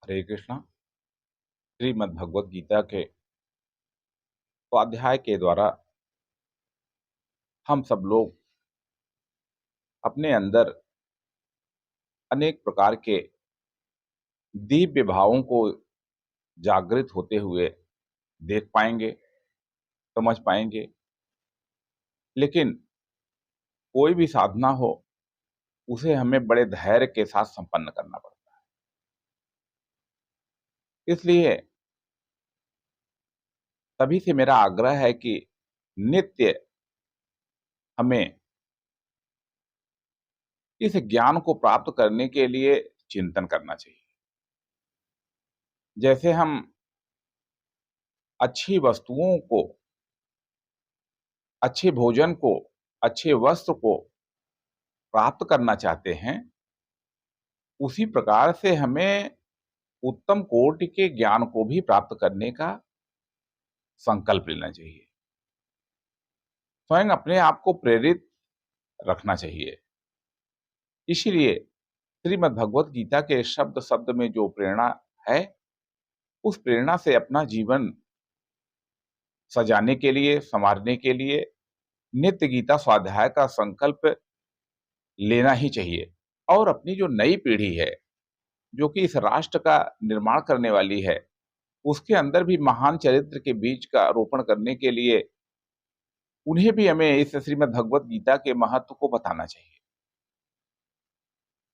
हरे कृष्णा। श्रीमद् भगवत गीता के स्वाध्याय के द्वारा हम सब लोग अपने अंदर अनेक प्रकार के दिव्य भावों को जागृत होते हुए देख पाएंगे, समझ पाएंगे। लेकिन कोई भी साधना हो, उसे हमें बड़े धैर्य के साथ संपन्न करना पड़ता है। इसलिए सभी से मेरा आग्रह है कि नित्य हमें इस ज्ञान को प्राप्त करने के लिए चिंतन करना चाहिए। जैसे हम अच्छी वस्तुओं को, अच्छे भोजन को, अच्छे वस्त्र को प्राप्त करना चाहते हैं, उसी प्रकार से हमें उत्तम कोटि के ज्ञान को भी प्राप्त करने का संकल्प लेना चाहिए। स्वयं अपने आप को प्रेरित रखना चाहिए। इसीलिए श्रीमद् भगवत गीता के शब्द शब्द में जो प्रेरणा है, उस प्रेरणा से अपना जीवन सजाने के लिए, संवारने के लिए नित्य गीता स्वाध्याय का संकल्प लेना ही चाहिए। और अपनी जो नई पीढ़ी है, जो कि इस राष्ट्र का निर्माण करने वाली है, उसके अंदर भी महान चरित्र के बीज का रोपण करने के लिए उन्हें भी हमें इस श्रीमद् भगवत गीता के महत्व को बताना चाहिए।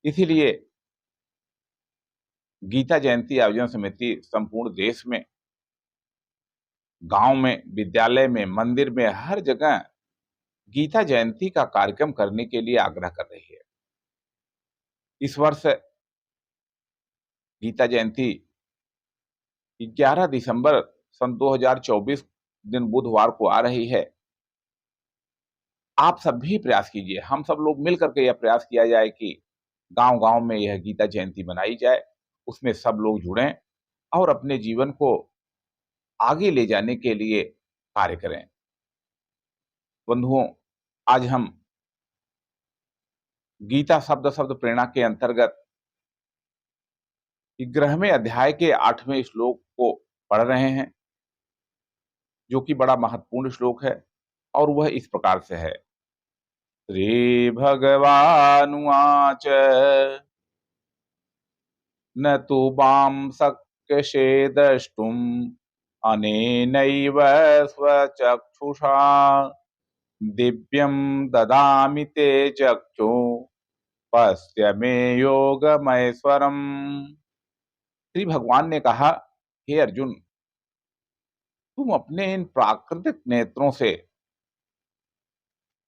इसीलिए गीता जयंती आयोजन समिति संपूर्ण देश में, गांव में, विद्यालय में, मंदिर में, हर जगह गीता जयंती का कार्यक्रम करने के लिए आग्रह कर रही है। इस वर्ष गीता जयंती 11 दिसंबर सन 2024 दिन बुधवार को आ रही है। आप सब भी प्रयास कीजिए, हम सब लोग मिल करके यह प्रयास किया जाए कि गांव-गांव में यह गीता जयंती मनाई जाए। उसमें सब लोग जुड़ें और अपने जीवन को आगे ले जाने के लिए कार्य करें। बंधुओं, आज हम गीता शब्द शब्द प्रेरणा के अंतर्गत 11वें अध्याय के 8वें श्लोक को पढ़ रहे हैं, जो कि बड़ा महत्वपूर्ण श्लोक है और वह इस प्रकार से है। श्री भगवानुवाच न तु मां शक्यसे द्रष्टुम् अनेनैव स्वचक्षुषा दिव्यं ददामि ते चक्षुः पश्य मे योगमैश्वरम्। श्री भगवान ने कहा, हे अर्जुन, तुम अपने इन प्राकृतिक नेत्रों से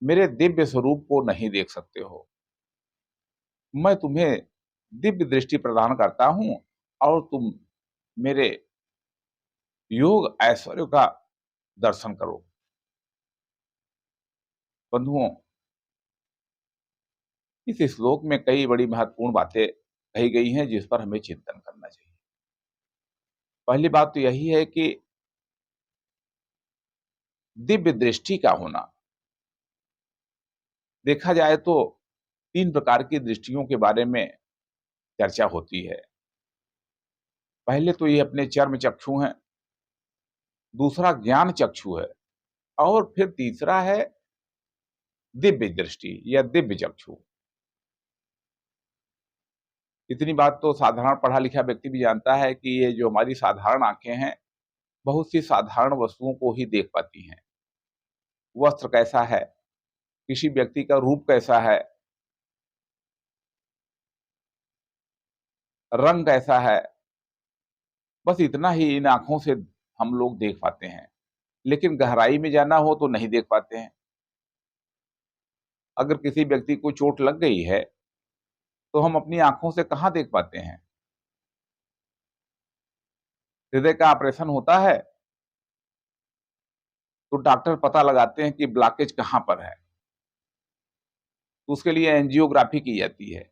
मेरे दिव्य स्वरूप को नहीं देख सकते हो। मैं तुम्हें दिव्य दृष्टि प्रदान करता हूं और तुम मेरे योग ऐश्वर्य का दर्शन करो। बंधुओं, इस श्लोक में कई बड़ी महत्वपूर्ण बातें कही गई हैं जिस पर हमें चिंतन करना चाहिए। पहली बात तो यही है कि दिव्य दृष्टि का होना। देखा जाए तो 3 प्रकार की दृष्टियों के बारे में चर्चा होती है। पहले तो ये अपने चर्म चक्षु हैं, दूसरा ज्ञान चक्षु है और फिर तीसरा है दिव्य दृष्टि या दिव्य चक्षु। इतनी बात तो साधारण पढ़ा लिखा व्यक्ति भी जानता है कि ये जो हमारी साधारण आंखें हैं, बहुत सी साधारण वस्तुओं को ही देख पाती हैं। वस्त्र कैसा है, किसी व्यक्ति का रूप कैसा है, रंग कैसा है, बस इतना ही इन आंखों से हम लोग देख पाते हैं। लेकिन गहराई में जाना हो तो नहीं देख पाते हैं। अगर किसी व्यक्ति को चोट लग गई है, तो हम अपनी आंखों से कहाँ देख पाते हैं? हृदय का ऑपरेशन होता है, तो डॉक्टर पता लगाते हैं कि ब्लॉकेज कहाँ पर है। तो उसके लिए एंजियोग्राफी की जाती है।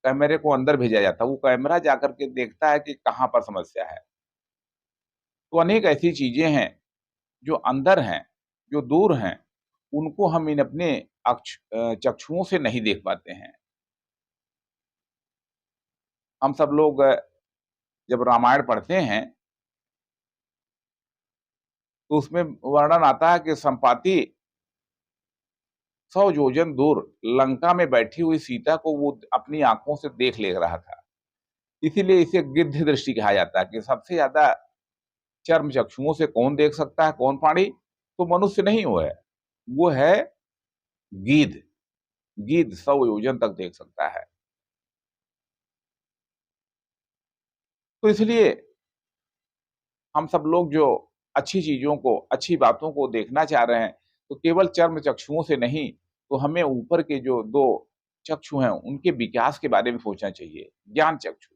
कैमरे को अंदर भेजा जाता है, वो कैमरा जाकर के देखता है कि कहाँ पर समस्या है। तो अनेक ऐसी चीजें हैं जो अंदर हैं, जो दूर हैं, उनको हम इन अपने चक्षुओं से नहीं देख पाते हैं। हम सब लोग जब रामायण पढ़ते हैं तो उसमें वर्णन आता है कि संपाति 100 योजन दूर लंका में बैठी हुई सीता को वो अपनी आंखों से देख ले रहा था। इसीलिए इसे गिद्ध दृष्टि कहा जाता है कि सबसे ज्यादा चर्म चक्षुओं से कौन देख सकता है, कौन प्राणी? तो मनुष्य नहीं वो है गीध। गीध 100 योजन तक देख सकता है। तो इसलिए हम सब लोग जो अच्छी चीजों को, अच्छी बातों को देखना चाह रहे हैं, तो केवल चर्म चक्षुओं से नहीं, तो हमें ऊपर के जो 2 चक्षु हैं, उनके विकास के बारे में सोचना चाहिए। ज्ञान चक्षु,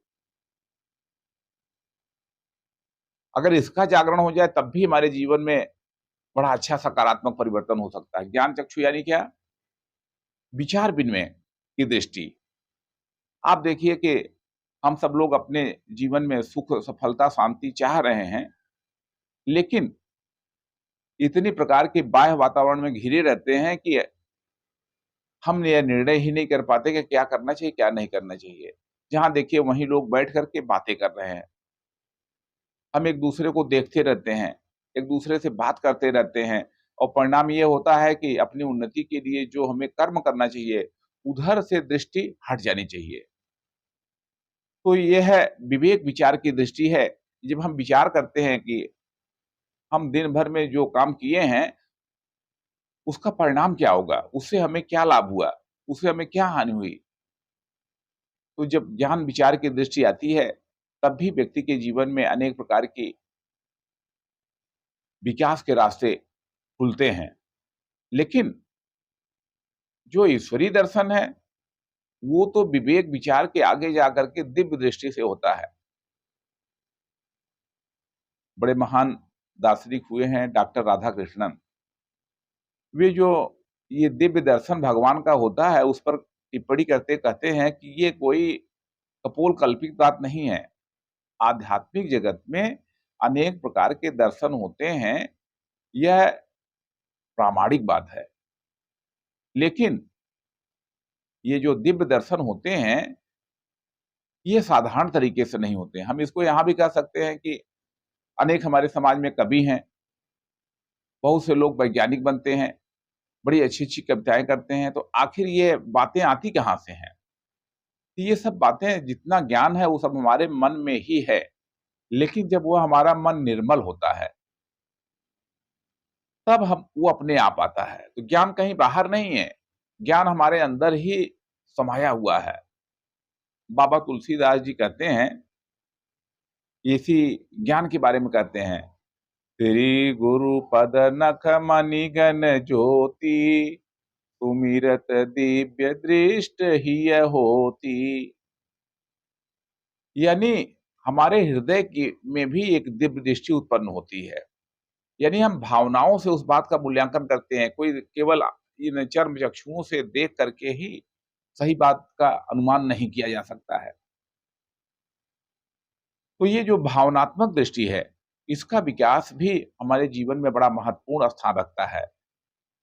अगर इसका जागरण हो जाए तब भी हमारे जीवन में बड़ा अच्छा सकारात्मक परिवर्तन हो सकता है। ज्ञान चक्षु यानी क्या? विचार विनिमय की दृष्टि। आप देखिए कि हम सब लोग अपने जीवन में सुख, सफलता, शांति चाह रहे हैं, लेकिन इतनी प्रकार के बाह्य वातावरण में घिरे रहते हैं कि हम यह निर्णय ही नहीं कर पाते कि क्या करना चाहिए, क्या नहीं करना चाहिए। जहाँ देखिए वहीं लोग बैठ कर के बातें कर रहे हैं। हम एक-दूसरे को देखते रहते हैं, एक-दूसरे से बात करते रहते हैं और परिणाम ये होता है कि अपनी उन्नति के लिए जो हमें कर्म करना चाहिए, उधर से दृष्टि हट जानी चाहिए। तो ये है विवेक विचार की दृष्टि है। जब हम विचार करते हैं कि हम दिन भर में जो काम किए हैं, उसका परिणाम क्या होगा? उससे हमें क्या लाभ हुआ? उससे हमें क्या हानि हुई? तो जब ज्ञान विचार की दृष्टि आती है, तब भी व्यक्ति के जीवन में अनेक प्रकार की विकास के रास्ते खुलते हैं। लेकिन जो ईश्वरीय दर्शन है, वो तो विवेक विचार के आगे जाकर के दिव्य दृष्टि से होता है। बड़े महान दार्शनिक हुए हैं डॉक्टर राधाकृष्णन। वे जो ये दिव्य दर्शन भगवान का होता है, उस पर टिप्पणी करते कहते हैं कि ये कोई कपोल कल्पित बात नहीं है। आध्यात्मिक जगत में अनेक प्रकार के दर्शन होते हैं, यह प्रामाणिक बात है। लेकिन ये जो दिव्य दर्शन होते हैं, ये साधारण तरीके से नहीं होते हैं। हम इसको यहाँ भी कह सकते हैं कि अनेक हमारे समाज में कवि हैं, बहुत से लोग वैज्ञानिक बनते हैं, बड़ी अच्छी-अच्छी कविताएँ करते हैं, तो आखिर ये बातें आती कहाँ से हैं? तो ये सब बातें, जितना ज्ञान है वो सब हमारे मन में ही है, लेकिन जब वो हमारा मन निर्मल होता है, तब हम वो अपने आप आता है। तो ज्ञान कहीं बाहर नहीं है, ज्ञान हमारे अंदर ही समाया हुआ है। बाबा तुलसीदास जी कहते हैं, इसी ज्ञान के बारे में कहते हैं, श्री गुरु पद नख मणिगण ज्योति, सुमिरत दिव्य दृष्ट हिय होती। यानी हमारे हृदय की में भी एक दिव्य दृष्टि उत्पन्न होती है। यानी हम भावनाओं से उस बात का मूल्यांकन करते हैं। कोई केवल इन चर्म चक्षुओं से देख करके ही सही बात का अनुमान नहीं किया जा सकता है। तो ये जो भावनात्मक दृष्टि है, इसका विकास भी हमारे जीवन में बड़ा महत्वपूर्ण स्थान रखता है।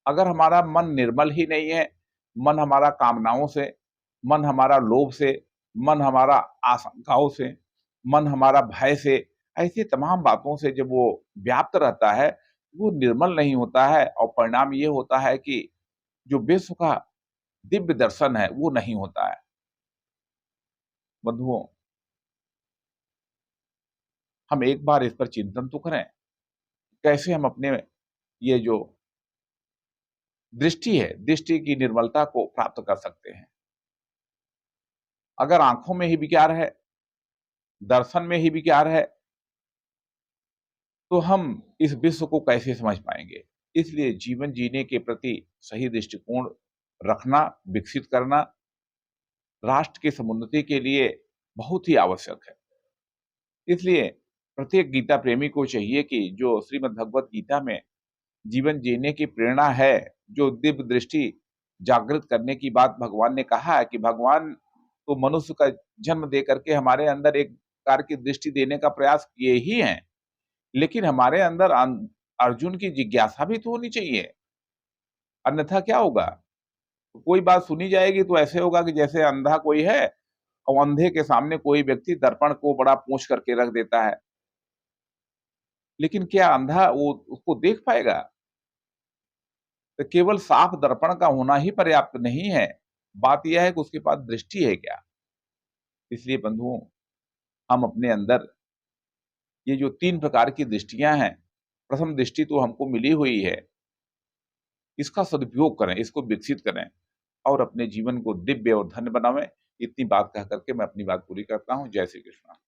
अगर हमारा मन निर्मल ही नहीं है, मन हमारा कामनाओं से, मन हमारा लोभ से, मन हमारा आशंकाओं से, मन हमारा भय से, ऐसी तमाम बातों से जब वो व्याप्त रहता है, वो निर्मल नहीं होता है और परिणाम ये होता है कि जो विश्व का दिव्य दर्शन है, वो नहीं होता है। बंधुओं, हम एक बार इस पर चिंतन तो करें, कैसे हम अपने ये जो दृष्टि है, दृष्टि की निर्मलता को प्राप्त कर सकते हैं। अगर आँखों में ही विकार है, दर्शन में ही विकार है, तो हम इस विश्व को कैसे समझ पाएँगे? इसलिए जीवन जीने के प्रति सही दृष्टिकोण रखना, विकसित करना, राष्ट्र की समुन्नति के लिए बहुत ही आवश्यक है। इसलिए प्रत्येक गीता प्रेमी को चाहिए कि जो श्रीमद् भगवत गीता में जीवन जीने की प्रेरणा है, जो दिव्य दृष्टि जागृत करने की बात भगवान ने कहा है कि भगवान तो मनुष्य का जन्म दे करके हमारे अंदर एक प्रकार की दृष्टि देने का प्रयास किए ही हैं। लेकिन हमारे अंदर अर्जुन की जिज्ञासा भी तो होनी चाहिए, अन्यथा क्या होगा? कोई बात सुनी जाएगी तो ऐसे होगा कि जैसे अंधा कोई है और अंधे के सामने कोई व्यक्ति दर्पण को बड़ा पोंछ करके रख देता है, लेकिन क्या अंधा वो उसको देख पाएगा? तो केवल साफ दर्पण का होना ही पर्याप्त नहीं है, बात यह है कि उसके पास दृष्टि है क्या? इसलिए बंधुओं, हम अपने अंदर ये जो 3 प्रकार की दृष्टियाँ हैं, प्रथम दृष्टि तो हमको मिली हुई है, इसका सदुपयोग करें, इसको विकसित करें और अपने जीवन को दिव्य और धन्य बनावें। इतनी बात कह कर के मैं अपनी बात पूरी करता हूँ। जय श्री कृष्ण।